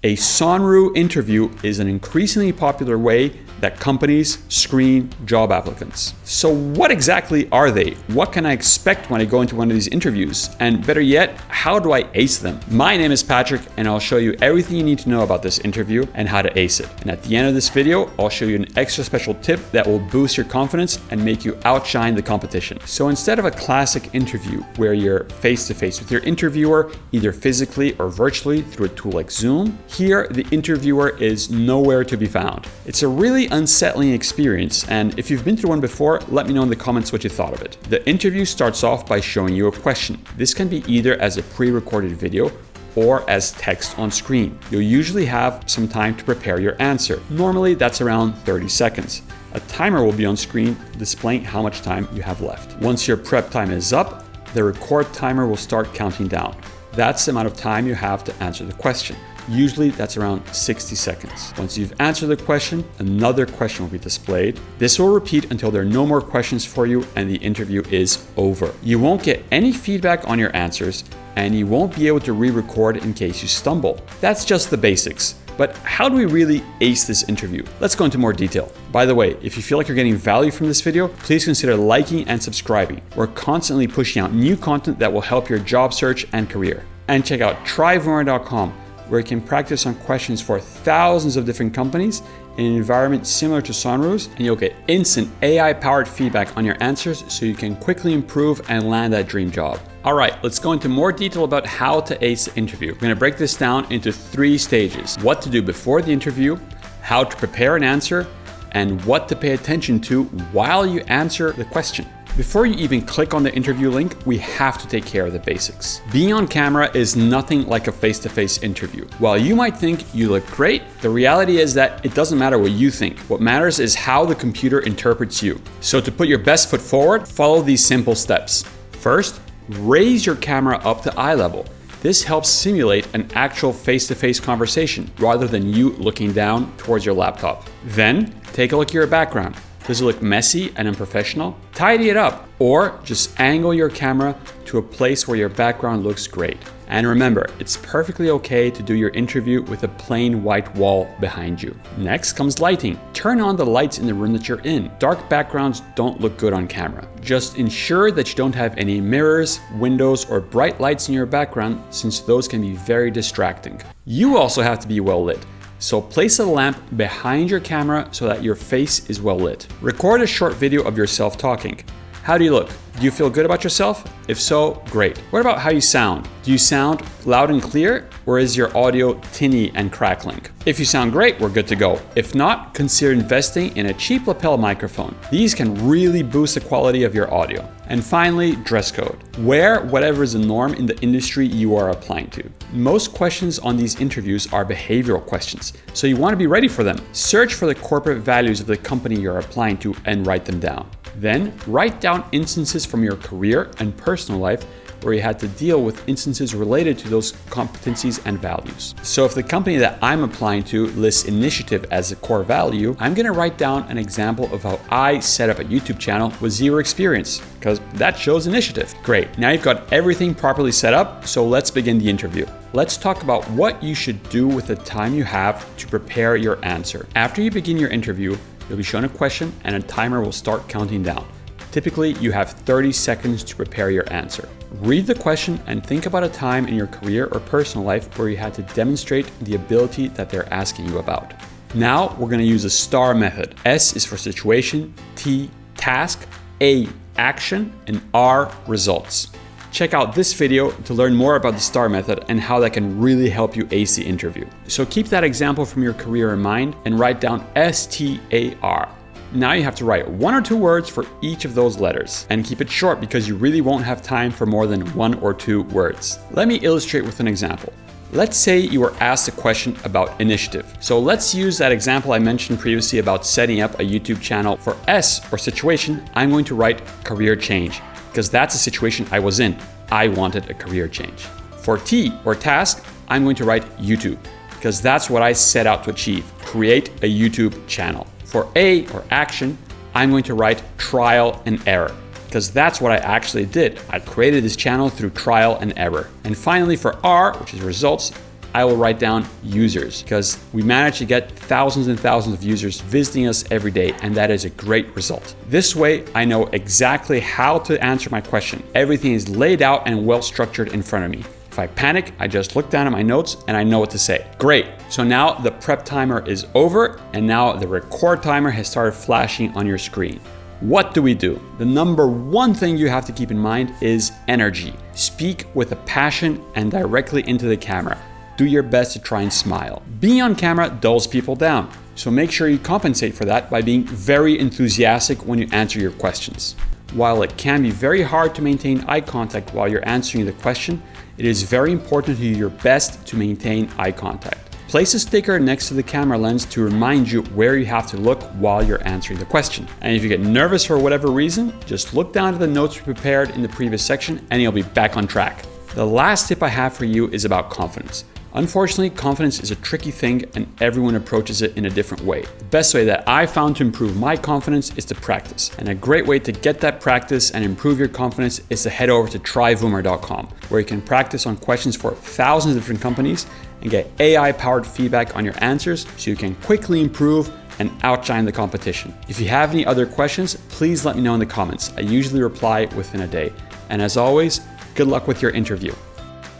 A Sonru interview is an increasingly popular way that companies screen job applicants. So what exactly are they? What can I expect when I go into one of these interviews? And better yet, how do I ace them? My name is Patrick, and I'll show you everything you need to know about this interview and how to ace it. And at the end of this video, I'll show you an extra special tip that will boost your confidence and make you outshine the competition. So instead of a classic interview where you're face-to-face with your interviewer, either physically or virtually through a tool like Zoom, here the interviewer is nowhere to be found. It's a really unsettling experience, and if you've been through one before, let me know in the comments what you thought of it. The interview starts off by showing you a question. This can be either as a pre-recorded video or as text on screen. You'll usually have some time to prepare your answer. Normally that's around 30 seconds. A timer will be on screen displaying how much time you have left. Once your prep time is up, the record timer will start counting down. That's the amount of time you have to answer the question. Usually that's around 60 seconds. Once you've answered the question, another question will be displayed. This will repeat until there are no more questions for you and the interview is over. You won't get any feedback on your answers, and you won't be able to re-record in case you stumble. That's just the basics. But how do we really ace this interview? Let's go into more detail. By the way, if you feel like you're getting value from this video, please consider liking and subscribing. We're constantly pushing out new content that will help your job search and career. And check out tryvoomer.com, where you can practice on questions for thousands of different companies in an environment similar to Sonru's, and you'll get instant AI-powered feedback on your answers so you can quickly improve and land that dream job. All right, let's go into more detail about how to ace the interview. We're gonna break this down into 3 stages: what to do before the interview, how to prepare an answer, and what to pay attention to while you answer the question. Before you even click on the interview link, we have to take care of the basics. Being on camera is nothing like a face-to-face interview. While you might think you look great, the reality is that it doesn't matter what you think. What matters is how the computer interprets you. So to put your best foot forward, follow these simple steps. First, raise your camera up to eye level. This helps simulate an actual face-to-face conversation rather than you looking down towards your laptop. Then, take a look at your background. Does it look messy and unprofessional? Tidy it up, or just angle your camera to a place where your background looks great. And remember, it's perfectly okay to do your interview with a plain white wall behind you. Next comes lighting. Turn on the lights in the room that you're in. Dark backgrounds don't look good on camera. Just ensure that you don't have any mirrors, windows, or bright lights in your background, since those can be very distracting. You also have to be well lit. So place a lamp behind your camera so that your face is well lit. Record a short video of yourself talking. How do you look? Do you feel good about yourself? If so, great. What about how you sound? Do you sound loud and clear, or is your audio tinny and crackling? If you sound great, we're good to go. If not, consider investing in a cheap lapel microphone. These can really boost the quality of your audio. And finally, dress code. Wear whatever is the norm in the industry you are applying to. Most questions on these interviews are behavioral questions, so you want to be ready for them. Search for the corporate values of the company you're applying to and write them down. Then, write down instances from your career and personal life where you had to deal with instances related to those competencies and values. So if the company that I'm applying to lists initiative as a core value, I'm gonna write down an example of how I set up a YouTube channel with 0 experience, because that shows initiative. Great, now you've got everything properly set up, so let's begin the interview. Let's talk about what you should do with the time you have to prepare your answer. After you begin your interview, you'll be shown a question and a timer will start counting down. Typically, you have 30 seconds to prepare your answer. Read the question and think about a time in your career or personal life where you had to demonstrate the ability that they're asking you about. Now, we're going to use a STAR method. S is for situation, T, task, A, action, and R, results. Check out this video to learn more about the STAR method and how that can really help you ace the interview. So keep that example from your career in mind and write down STAR. Now you have to write 1 or 2 words for each of those letters, and keep it short because you really won't have time for more than 1 or 2 words. Let me illustrate with an example. Let's say you were asked a question about initiative. So let's use that example I mentioned previously about setting up a YouTube channel. For S, or situation, I'm going to write career change, because that's a situation I was in. I wanted a career change. For T, or task, I'm going to write YouTube, because that's what I set out to achieve, create a YouTube channel. For A, or action, I'm going to write trial and error, because that's what I actually did. I created this channel through trial and error. And finally, for R, which is results, I will write down users, because we manage to get thousands and thousands of users visiting us every day, and that is a great result. This way, I know exactly how to answer my question. Everything is laid out and well structured in front of me. If I panic, I just look down at my notes and I know what to say. Great. So now the prep timer is over, and now the record timer has started flashing on your screen. What do we do? The number one thing you have to keep in mind is energy. Speak with a passion and directly into the camera. Do your best to try and smile. Being on camera dulls people down, so make sure you compensate for that by being very enthusiastic when you answer your questions. While it can be very hard to maintain eye contact while you're answering the question, it is very important to do your best to maintain eye contact. Place a sticker next to the camera lens to remind you where you have to look while you're answering the question. And if you get nervous for whatever reason, just look down at the notes you prepared in the previous section and you'll be back on track. The last tip I have for you is about confidence. Unfortunately, confidence is a tricky thing and everyone approaches it in a different way. The best way that I found to improve my confidence is to practice. And a great way to get that practice and improve your confidence is to head over to tryvoomer.com, where you can practice on questions for thousands of different companies and get AI-powered feedback on your answers so you can quickly improve and outshine the competition. If you have any other questions, please let me know in the comments. I usually reply within a day. And as always, good luck with your interview.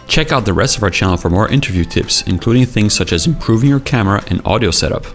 Check out the rest of our channel for more interview tips, including things such as improving your camera and audio setup.